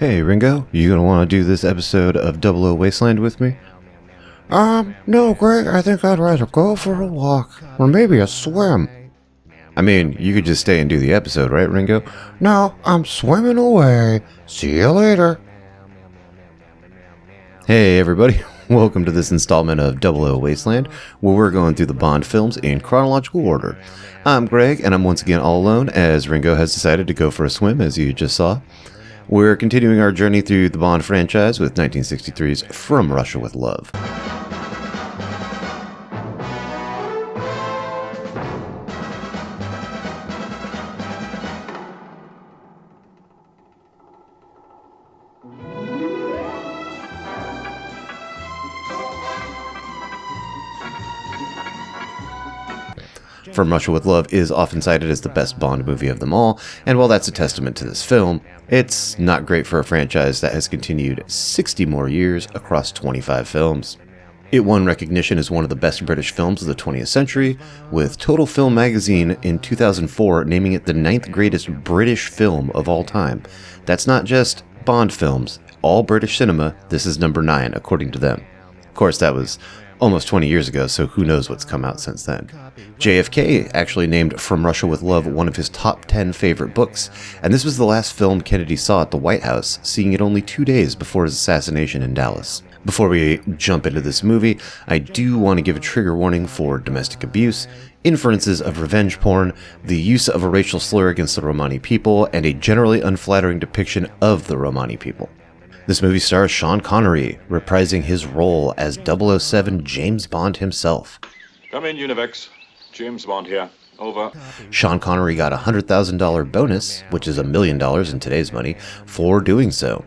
Hey Ringo, you gonna want to do this episode of Double-O Wasteland with me? No, Greg, I think I'd rather go for a walk, or maybe a swim. I mean, you could just stay and do the episode, right, Ringo? No, I'm swimming away. See you later. Hey everybody, welcome to this installment of Double-O Wasteland, where we're going through the Bond films in chronological order. I'm Greg, and I'm once again all alone, as Ringo has decided to go for a swim, as you just saw. We're continuing our journey through the Bond franchise with 1963's From Russia with Love. From Russia with Love is often cited as the best Bond movie of them all, and while that's a testament to this film, it's not great for a franchise that has continued 60 more years across 25 films. It won recognition as one of the best British films of the 20th century, with Total Film magazine in 2004 naming it the 9th greatest British film of all time. That's not just Bond films, all British cinema, this is number 9 according to them. Of course, that was almost 20 years ago, so who knows what's come out since then. JFK actually named From Russia with Love one of his top 10 favorite books, and this was the last film Kennedy saw at the White House, seeing it only 2 days before his assassination in Dallas. Before we jump into this movie, I do want to give a trigger warning for domestic abuse, inferences of revenge porn, the use of a racial slur against the Romani people, and a generally unflattering depiction of the Romani people. This movie stars Sean Connery, reprising his role as 007 James Bond himself. Come in, Univex. James Bond here. Over. Sean Connery got a $100,000 bonus, which is $1 million in today's money, for doing so.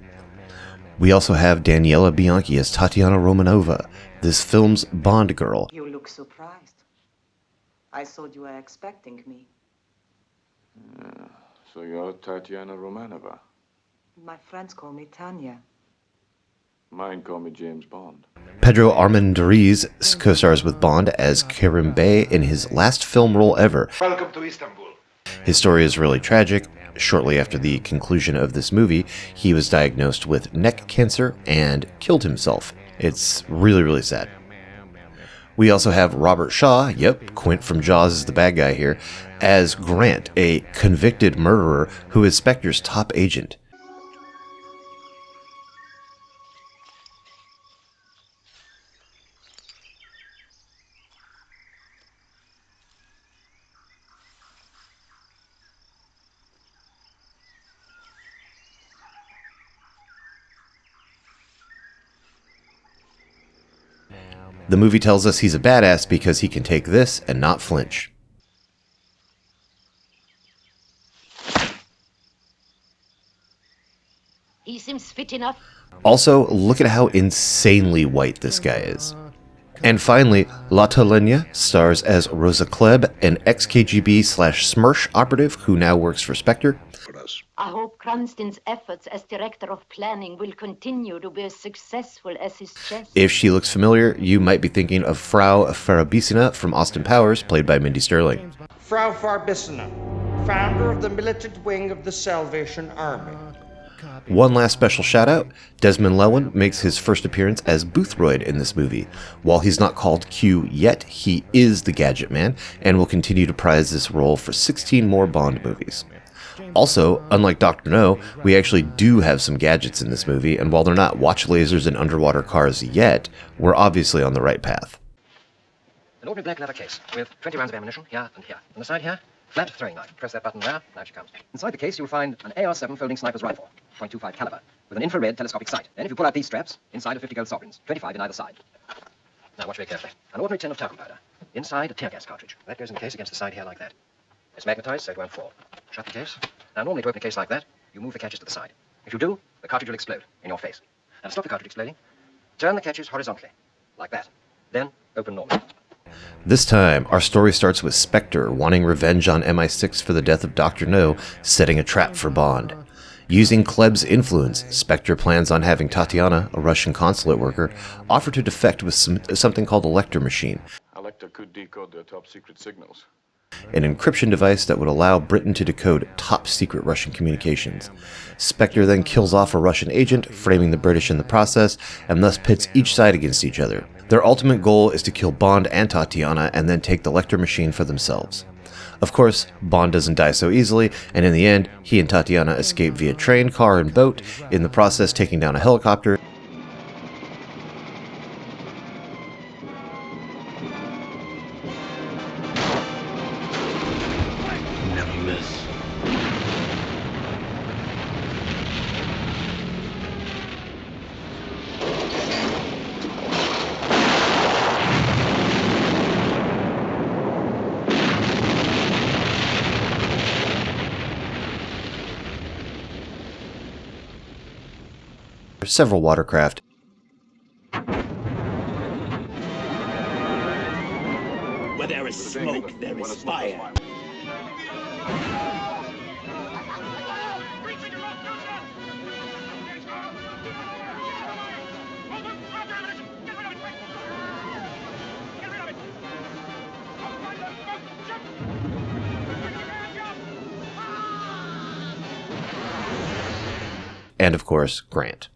We also have Daniela Bianchi as Tatiana Romanova, this film's Bond girl. You look surprised. I thought you were expecting me. So you're Tatiana Romanova. My friends call me Tanya. Mine call me James Bond. Pedro Armendariz co-stars with Bond as Kerim Bey in his last film role ever. Welcome to Istanbul. His story is really tragic. Shortly after the conclusion of this movie, he was diagnosed with neck cancer and killed himself. It's really, really sad. We also have Robert Shaw, yep, Quint from Jaws is the bad guy here, as Grant, a convicted murderer who is Spectre's top agent. The movie tells us he's a badass because he can take this and not flinch. He seems fit enough. Also, look at how insanely white this guy is. And finally, Lotte Lenya stars as Rosa Klebb, an ex-KGB/SMERSH operative who now works for Spectre. I hope Cranston's efforts as director of planning will continue to be as successful as his chess. If she looks familiar, you might be thinking of Frau Farabissina from Austin Powers, played by Mindy Sterling. Frau Farabissina, founder of the militant wing of the Salvation Army. One last special shout out, Desmond Llewellyn makes his first appearance as Boothroyd in this movie. While he's not called Q yet, he is the Gadget Man, and will continue to prize this role for 16 more Bond movies. Also, unlike Dr. No, we actually do have some gadgets in this movie, and while they're not watch lasers and underwater cars yet, we're obviously on the right path. An ordinary black leather case with 20 rounds of ammunition here and here. On the side here, flat throwing knife. Press that button there, now she comes. Inside the case, you'll find an AR-7 folding sniper's rifle, .25 caliber, with an infrared telescopic sight. Then if you pull out these straps, inside are 50 gold sovereigns, 25 in either side. Now watch very carefully. An ordinary tin of talcum powder. Inside, a tear gas cartridge. That goes in the case against the side here like that. It's magnetized so it won't fall. Shut the case. Now normally to open a case like that, you move the catches to the side. If you do, the cartridge will explode in your face. Now to stop the cartridge exploding, turn the catches horizontally, like that. Then open normally. This time, our story starts with Spectre wanting revenge on MI6 for the death of Dr. No, setting a trap for Bond. Using Klebb's influence, Spectre plans on having Tatiana, a Russian consulate worker, offer to defect with something called a Lecter machine. A Lecter could decode their top secret signals. an encryption device that would allow Britain to decode top-secret Russian communications. Spectre then kills off a Russian agent, framing the British in the process, and thus pits each side against each other. Their ultimate goal is to kill Bond and Tatiana and then take the Lecter machine for themselves. Of course, Bond doesn't die so easily, and in the end, he and Tatiana escape via train, car, and boat, in the process taking down a helicopter. Several watercraft. Where there is smoke, there is fire. And of course, Grant.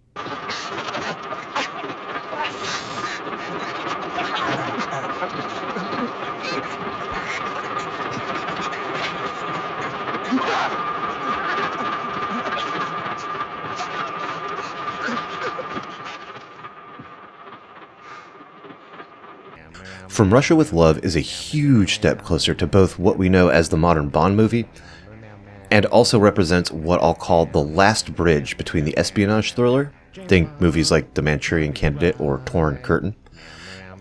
From Russia with Love is a huge step closer to both what we know as the modern Bond movie, and also represents what I'll call the last bridge between the espionage thriller, think movies like The Manchurian Candidate or Torn Curtain,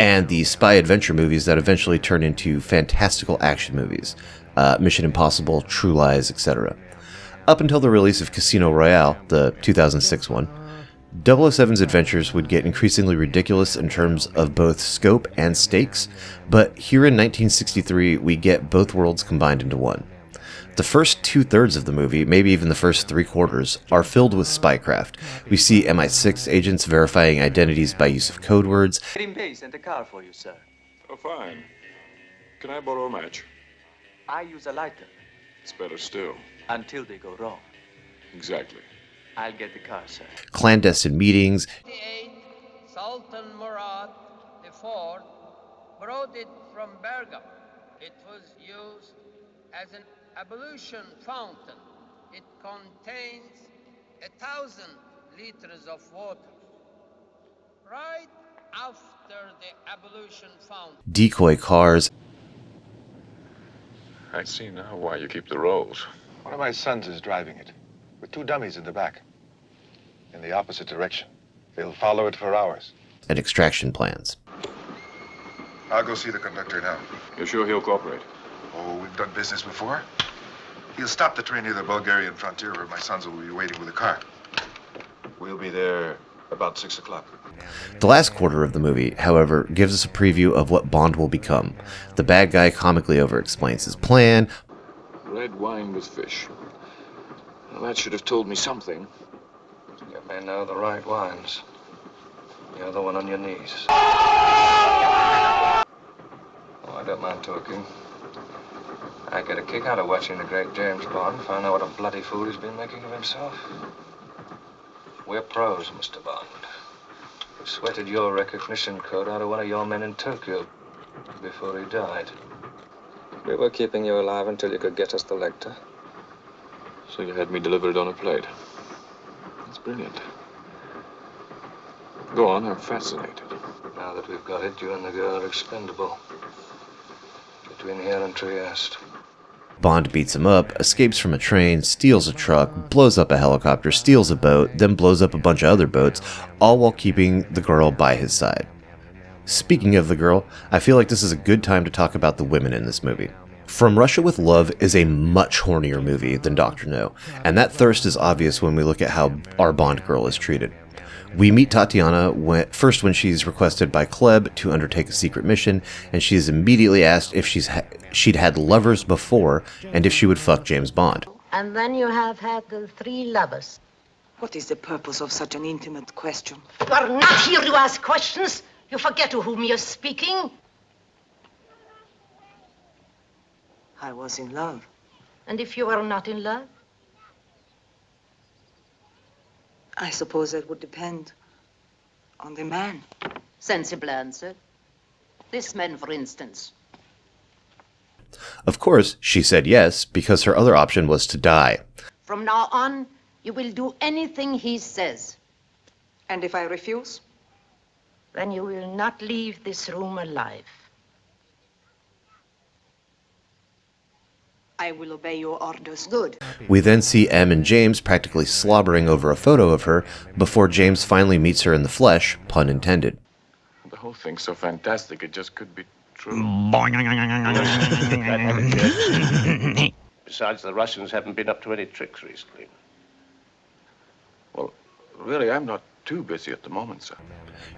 and the spy adventure movies that eventually turn into fantastical action movies, Mission Impossible, True Lies, etc. Up until the release of Casino Royale, the 2006 one, 007's adventures would get increasingly ridiculous in terms of both scope and stakes, but here in 1963 we get both worlds combined into one. The first 2/3 of the movie, maybe even the first 3/4, are filled with spycraft. We see MI6 agents verifying identities by use of code words. Green Bay sent a car for you, sir. Oh, fine. Can I borrow a match? I use a lighter It's better still. until they go wrong. Exactly. I'll get the car, sir. Clandestine meetings. Sultan Murad IV brought it from Bergam. It was used as an ablution fountain. It contains 1,000 liters of water. Right after the ablution fountain. Decoy cars. I see now why you keep the rolls. One of my sons is driving it, with 2 dummies in the back, in the opposite direction. They'll follow it for hours. And extraction plans. I'll go see the conductor now. You're sure he'll cooperate? Oh, we've done business before. He'll stop the train near the Bulgarian frontier where my sons will be waiting with a car. We'll be there about 6 o'clock. The last quarter of the movie, however, gives us a preview of what Bond will become. The bad guy comically over-explains his plan. Red wine with fish. Well, that should have told me something. You may know the right wines. The other one on your knees. Oh, I don't mind talking. I get a kick out of watching the great James Bond find out what a bloody fool he's been making of himself. We're pros, Mr. Bond. We sweated your recognition code out of one of your men in Tokyo before he died. We were keeping you alive until you could get us the Lecter. So you had me delivered on a plate. That's brilliant. Go on, I'm fascinated. Now that we've got it, you and the girl are expendable. Between here and Trieste. Bond beats him up, escapes from a train, steals a truck, blows up a helicopter, steals a boat, then blows up a bunch of other boats, all while keeping the girl by his side. Speaking of the girl, I feel like this is a good time to talk about the women in this movie. From Russia with Love is a much hornier movie than Dr. No, and that thirst is obvious when we look at how our Bond girl is treated. We meet Tatiana first when she's requested by Kleb to undertake a secret mission, and she is immediately asked if she'd had lovers before and if she would fuck James Bond. And then you have had the 3 lovers. What is the purpose of such an intimate question? You are not here to ask questions. You forget to whom you're speaking. I was in love. And if you are not in love? I suppose that would depend on the man. Sensible answer. This man, for instance. Of course, she said yes, because her other option was to die. From now on, you will do anything he says. And if I refuse? Then you will not leave this room alive. I will obey your orders. Good. We then see Em and James practically slobbering over a photo of her before James finally meets her in the flesh, pun intended. The whole thing's so fantastic, it just could be true. Besides, the Russians haven't been up to any tricks recently. Well, really, I'm not too busy at the moment, sir.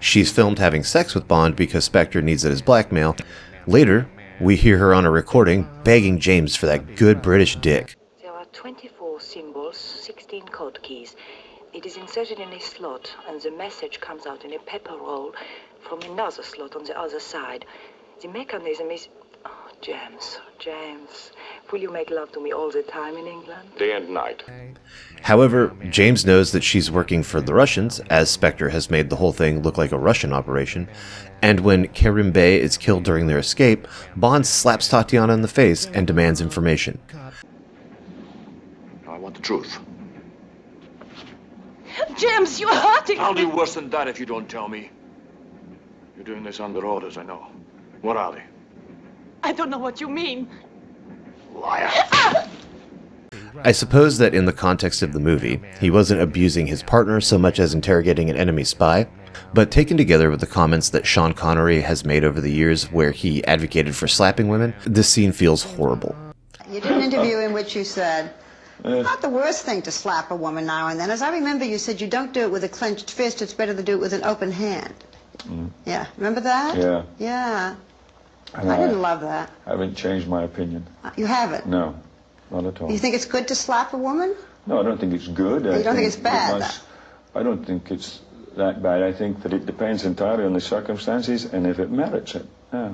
She's filmed having sex with Bond because Spectre needs it as blackmail. Later, we hear her on a recording begging James for that good British dick. There are 24 symbols, 16 code keys. It is inserted in a slot, and the message comes out in a paper roll from another slot on the other side. The mechanism is... Oh, James, will you make love to me all the time in England? Day and night. However, James knows that she's working for the Russians, as Spectre has made the whole thing look like a Russian operation, and when Kerim Bey is killed during their escape, Bond slaps Tatiana in the face and demands information. I want the truth. James, you're hurting I'll me! do worse than that if you don't tell me. You're doing this under orders, I know. What are they? I don't know what you mean. Liar. I suppose that in the context of the movie, he wasn't abusing his partner so much as interrogating an enemy spy, but taken together with the comments that Sean Connery has made over the years where he advocated for slapping women, this scene feels horrible. You did an interview in which you said, it's not the worst thing to slap a woman now and then. As I remember, you said you don't do it with a clenched fist, it's better to do it with an open hand. Yeah, remember that? Yeah. Yeah. And I didn't love that. I haven't changed my opinion. You haven't? No, not at all. You think it's good to slap a woman? No, I don't think it's good. You don't think it's bad? I don't think it's that bad. I think that it depends entirely on the circumstances and if it merits it. Yeah.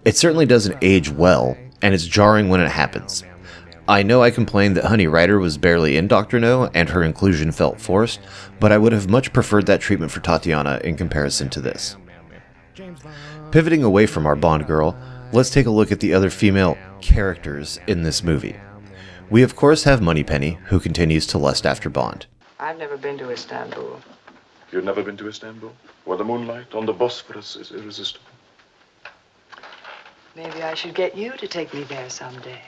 It certainly doesn't age well, and it's jarring when it happens. I know I complained that Honey Rider was barely in Dr. No, and her inclusion felt forced, but I would have much preferred that treatment for Tatiana in comparison to this. Pivoting away from our Bond girl, let's take a look at the other female characters in this movie. We of course have Moneypenny, who continues to lust after Bond. I've never been to Istanbul. You've never been to Istanbul? Where the moonlight on the Bosphorus is irresistible? Maybe I should get you to take me there someday.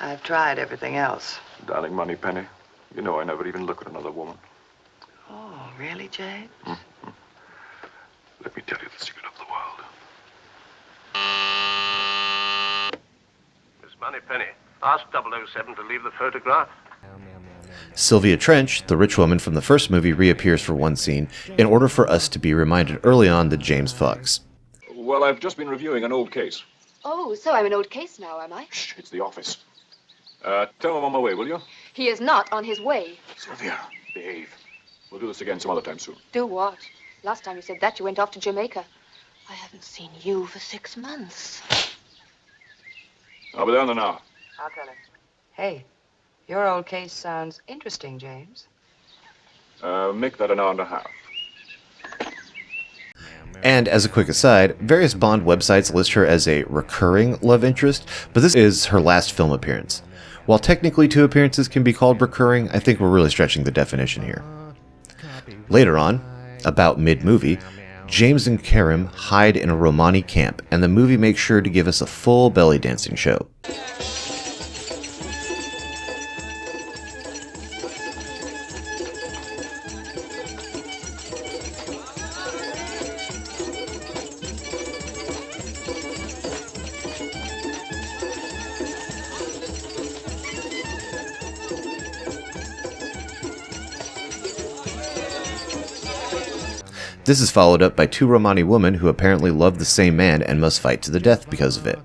I've tried everything else. Darling Moneypenny, you know I never even look at another woman. Oh, really, James? Mm-hmm. Let me tell you the secret of the world. Miss Moneypenny, ask 007 to leave the photograph. Sylvia Trench, the rich woman from the first movie, reappears for one scene in order for us to be reminded early on that James fucks. Well, I've just been reviewing an old case. Oh, so I'm an old case now, am I? Shh, it's the office. Tell him I'm on my way, will you? He is not on his way. Sylvia, behave. We'll do this again some other time soon. Do what? Last time you said that, you went off to Jamaica. I haven't seen you for 6 months. I'll be there in an hour. I'll tell him. Hey, your old case sounds interesting, James. Make that an hour and a half. And as a quick aside, various Bond websites list her as a recurring love interest, but this is her last film appearance. While technically 2 appearances can be called recurring, I think we're really stretching the definition here. Later on, about mid-movie, James and Kerim hide in a Romani camp, and the movie makes sure to give us a full belly dancing show. This is followed up by 2 Romani women who apparently love the same man and must fight to the death because of it.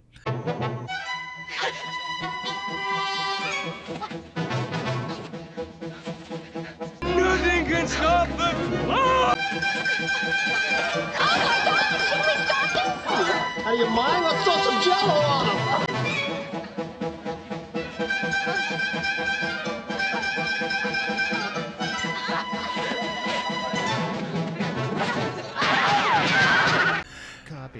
Nothing can stop them! Out of your mind? Let's throw some jello on them!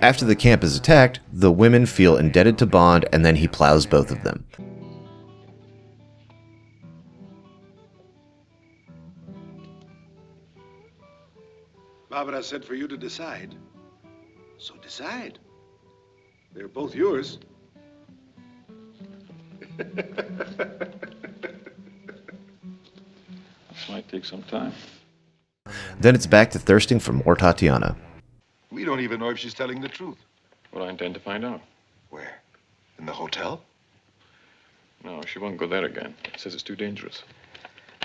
After the camp is attacked, the women feel indebted to Bond, and then he plows both of them. Barbara said for you to decide. So decide. They're both yours. This might take some time. Then it's back to thirsting for more Tatiana. We don't even know if she's telling the truth. Well, I intend to find out. Where? In the hotel? No, she won't go there again. Says it's too dangerous.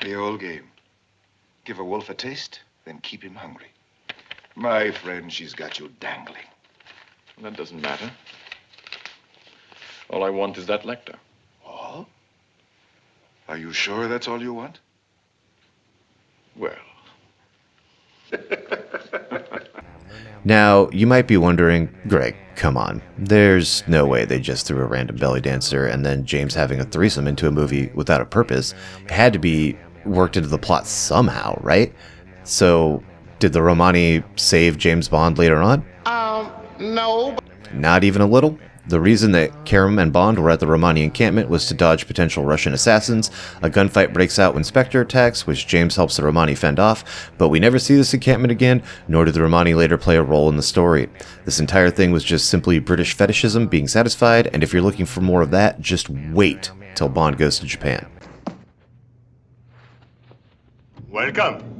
The old game. Give a wolf a taste, then keep him hungry. My friend, she's got you dangling. That doesn't matter. All I want is that Lecter. All? Are you sure that's all you want? Well. Now, you might be wondering, Greg, come on. There's no way they just threw a random belly dancer and then James having a threesome into a movie without a purpose. It had to be worked into the plot somehow, right? So, did the Romani save James Bond later on? No. Not even a little. The reason that Karam and Bond were at the Romani encampment was to dodge potential Russian assassins. A gunfight breaks out when Spectre attacks, which James helps the Romani fend off, but we never see this encampment again, nor did the Romani later play a role in the story. This entire thing was just simply British fetishism being satisfied, and if you're looking for more of that, just wait till Bond goes to Japan. Welcome.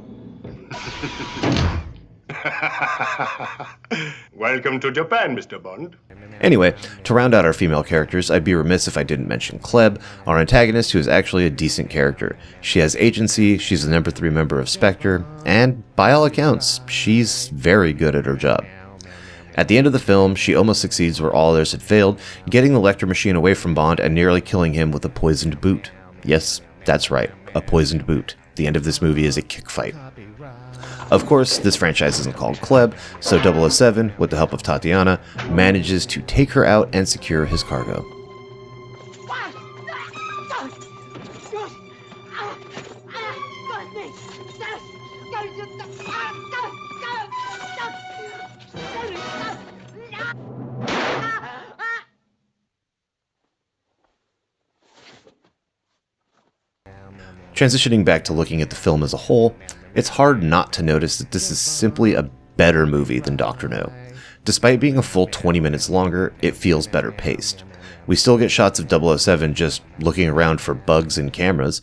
Welcome to Japan, Mr. Bond. Anyway, to round out our female characters, I'd be remiss if I didn't mention Kleb, our antagonist, who is actually a decent character. She has agency, she's the number 3 member of Spectre, and by all accounts, she's very good at her job. At the end of the film, she almost succeeds where all others had failed, getting the Lecter machine away from Bond and nearly killing him with a poisoned boot. Yes, that's right, a poisoned boot. The end of this movie is a kick fight. Of course, this franchise isn't called Kleb, so 007, with the help of Tatiana, manages to take her out and secure his cargo. Transitioning back to looking at the film as a whole, it's hard not to notice that this is simply a better movie than Dr. No. Despite being a full 20 minutes longer, it feels better paced. We still get shots of 007 just looking around for bugs and cameras.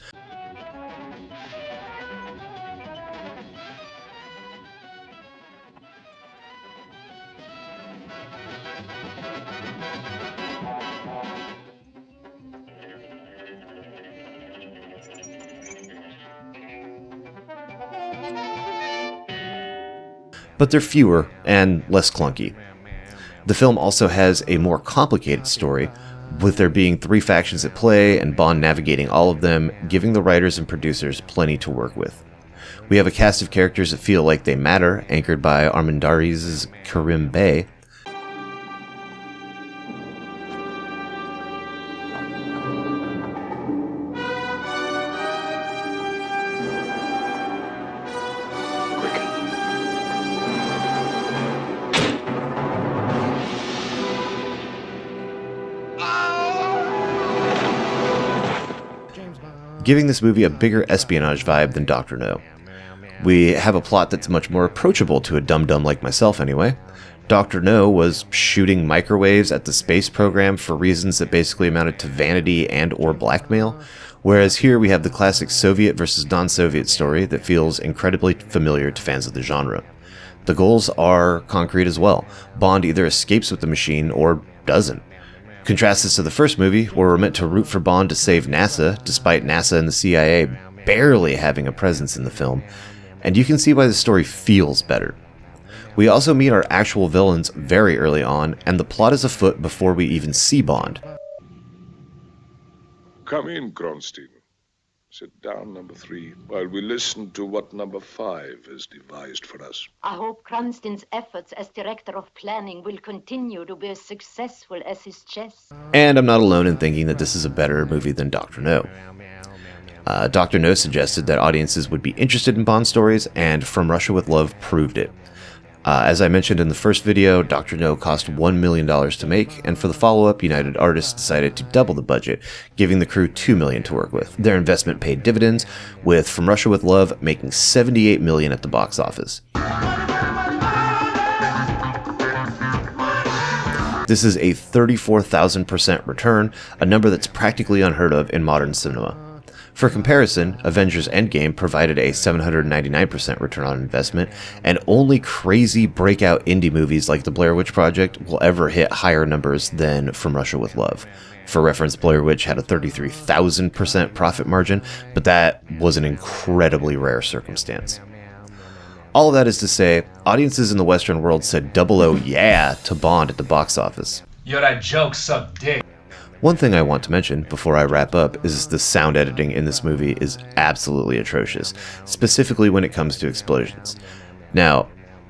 But they're fewer and less clunky. The film also has a more complicated story, with there being 3 factions at play and Bond navigating all of them, giving the writers and producers plenty to work with. We have a cast of characters that feel like they matter, anchored by Armandariz's Karim Bey. Giving this movie a bigger espionage vibe than Dr. No. We have a plot that's much more approachable to a dum-dum like myself anyway. Dr. No was shooting microwaves at the space program for reasons that basically amounted to vanity and or blackmail, whereas here we have the classic Soviet versus non-Soviet story that feels incredibly familiar to fans of the genre. The goals are concrete as well. Bond either escapes with the machine or doesn't. Contrast this to the first movie, where we're meant to root for Bond to save NASA, despite NASA and the CIA barely having a presence in the film, and you can see why the story feels better. We also meet our actual villains very early on, and the plot is afoot before we even see Bond. Come in, Kronstein. Sit down, number 3, while we listen to what number 5 has devised for us. I hope Cranston's efforts as director of planning will continue to be as successful as his chess. And I'm not alone in thinking that this is a better movie than Dr. No. Dr. No suggested that audiences would be interested in Bond stories, and From Russia with Love proved it. As I mentioned in the first video, Dr. No cost $1 million to make, and for the follow-up, United Artists decided to double the budget, giving the crew $2 million to work with. Their investment paid dividends, with From Russia with Love making $78 million at the box office. This is a 34,000% return, a number that's practically unheard of in modern cinema. For comparison, Avengers Endgame provided a 799% return on investment, and only crazy breakout indie movies like The Blair Witch Project will ever hit higher numbers than From Russia with Love. For reference, Blair Witch had a 33,000% profit margin, but that was an incredibly rare circumstance. All of that is to say, audiences in the Western world said Double-O yeah to Bond at the box office. Yo, that joke sucked dick. One thing I want to mention before I wrap up is the sound editing in this movie is absolutely atrocious, specifically when it comes to explosions. Now,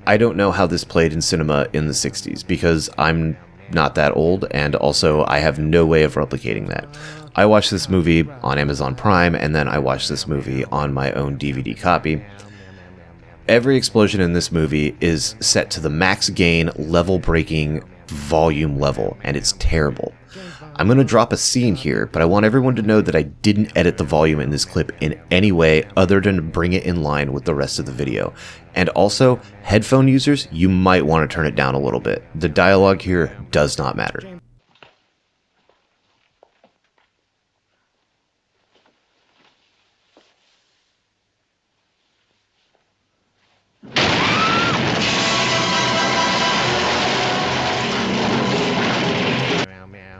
I don't know how this played in cinema in the 60s because I'm not that old, and also I have no way of replicating that. I watched this movie on Amazon Prime, and then I watched this movie on my own DVD copy. Every explosion in this movie is set to the max gain, level-breaking volume level, and it's terrible. I'm going to drop a scene here, but I want everyone to know that I didn't edit the volume in this clip in any way other than to bring it in line with the rest of the video. And also, headphone users, you might want to turn it down a little bit. The dialogue here does not matter.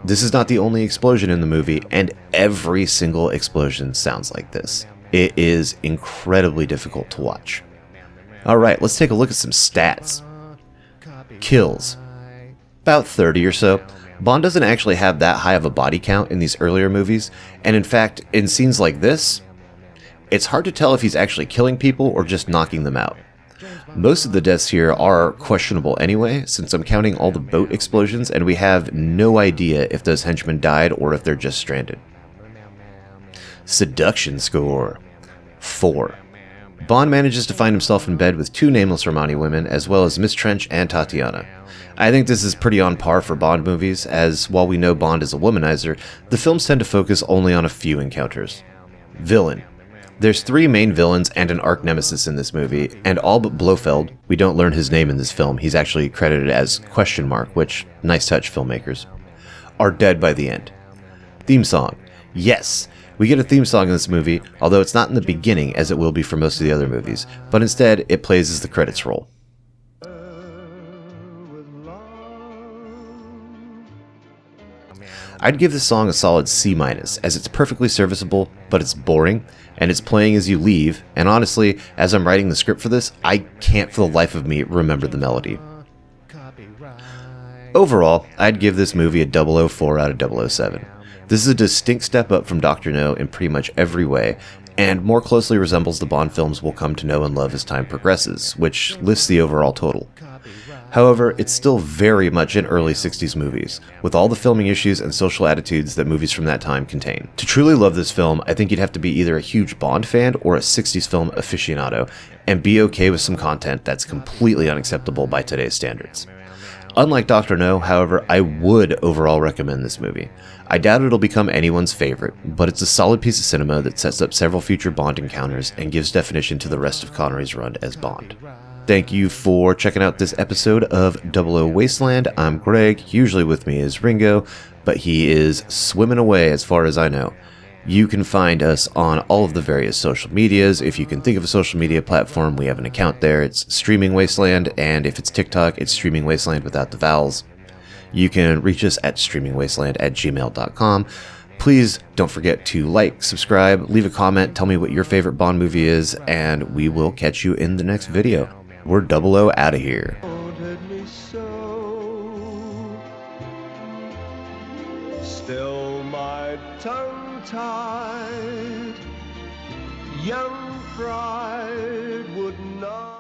This is not the only explosion in the movie, and every single explosion sounds like this. It is incredibly difficult to watch. Alright, let's take a look at some stats. Kills. About 30 or so. Bond doesn't actually have that high of a body count in these earlier movies, and in fact, in scenes like this, it's hard to tell if he's actually killing people or just knocking them out. Most of the deaths here are questionable anyway, since I'm counting all the boat explosions and we have no idea if those henchmen died or if they're just stranded. Seduction score. 4. Bond manages to find himself in bed with 2 nameless Romani women, as well as Miss Trench and Tatiana. I think this is pretty on par for Bond movies, as while we know Bond is a womanizer, the films tend to focus only on a few encounters. Villain. There's 3 main villains and an arch nemesis in this movie, and all but Blofeld, we don't learn his name in this film, he's actually credited as ? Which, nice touch, filmmakers, are dead by the end. Theme song. Yes, we get a theme song in this movie, although it's not in the beginning as it will be for most of the other movies, but instead it plays as the credits roll. I'd give this song a solid C-, as it's perfectly serviceable, but it's boring, and it's playing as you leave, and honestly, as I'm writing the script for this, I can't for the life of me remember the melody. Overall, I'd give this movie a 004 out of 007. This is a distinct step up from Dr. No in pretty much every way, and more closely resembles the Bond films we'll come to know and love as time progresses, which lifts the overall total. However, it's still very much in early 60s movies, with all the filming issues and social attitudes that movies from that time contain. To truly love this film, I think you'd have to be either a huge Bond fan or a 60s film aficionado, and be okay with some content that's completely unacceptable by today's standards. Unlike Dr. No, however, I would overall recommend this movie. I doubt it'll become anyone's favorite, but it's a solid piece of cinema that sets up several future Bond encounters and gives definition to the rest of Connery's run as Bond. Thank you for checking out this episode of Double-O Wasteland. I'm Greg, usually with me is Ringo, but he is swimming away as far as I know. You can find us on all of the various social medias. If you can think of a social media platform, we have an account there. It's Streaming Wasteland, and if it's TikTok, it's Streaming Wasteland without the vowels. You can reach us at streamingwasteland@gmail.com. Please don't forget to like, subscribe, leave a comment, tell me what your favorite Bond movie is, and we will catch you in the next video. We're Double-O out of here. Still my tongue tied young bride would not.